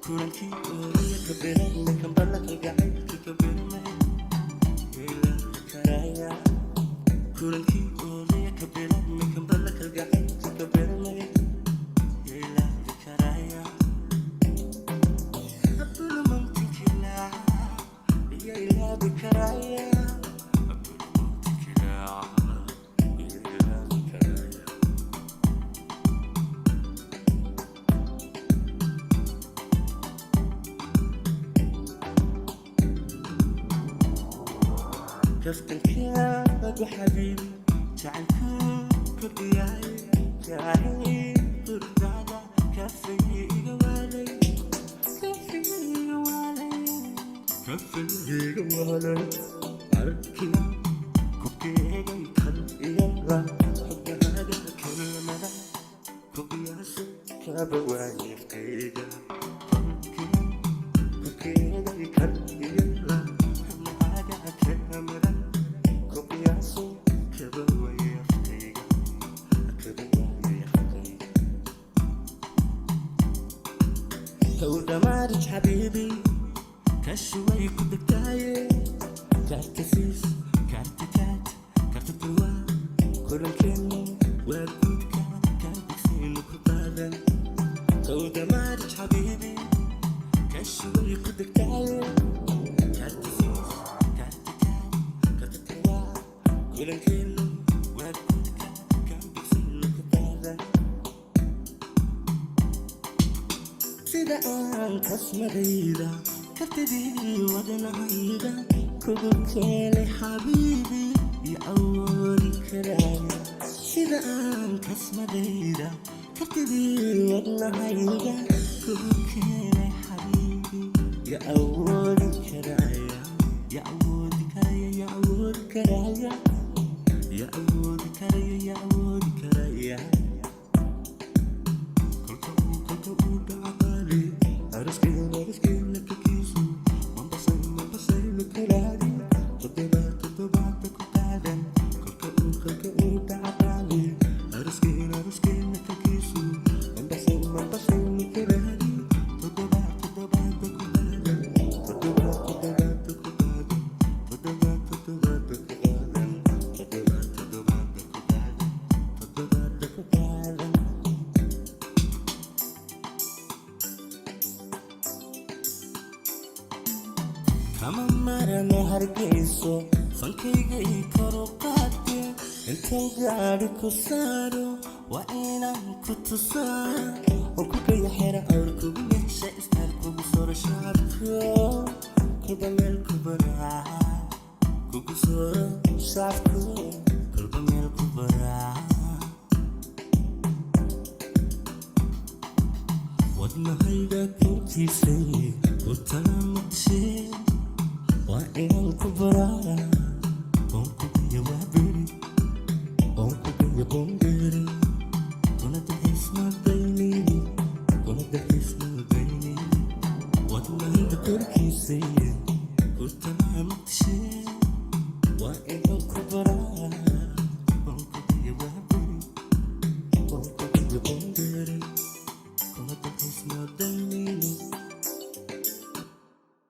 kulankii ooya ka bilaabmay kambala kalgacaylka ka bilaabmay ilaa karaya kulankii ooya ka bilaabmay kambala kalgacaylka ka bilaabmay ilaa karaya abdul mumtikila ya ilaa karaya abdul mumtikila ya ilaa karaya كفتك وحبيبي تعالكوك بياي كاهي برقادة كفي قوالي كفي قوالي كفي قوالي عركي كوكي قيتل يلا حق هذا كلمة كوكي ياسي كابواي فقيقة كوكي قيتل يلا حق هذا كلمة ودمارج حبيبي كشوي كدكاية كارتسيس كارتكات كارتبوا كل كلمة وأقول كارتكسين وكبالا ودمارج حبيبي كشوي كدكاية كارتسيس كارتكات كارتبوا كل كلمة وأقول كارتكسين وكبالا sida aan kasmadayda kartidii wadnahayda kugu keenay xabiibi iyo awoodi karaya sida aan kasmadayda kartidii wadnahayda kugu keenay xabiibi iyo awoodi karaya ya awoodi karaya ya awoodi karaya ya awoodi karaya ya awoodi karaya kama marano hargeyso fankayga ii kor u qaate intaan gaadhi ku saaro waa inaan ku tusaa oo ku gaya xera awr kugu yeesha istaar kugu soro shacabko kolba meel ku baraa kugu soro shacabko kolba meel ku baraa wadnahayga kortiisay u talaamadshay وإن كبرى أنكب يا وابري أنكب يا بومبري كنا تحسنا بيني كنا تحسنا بيني وأنا عند كل كيسي كنت أنا مكشي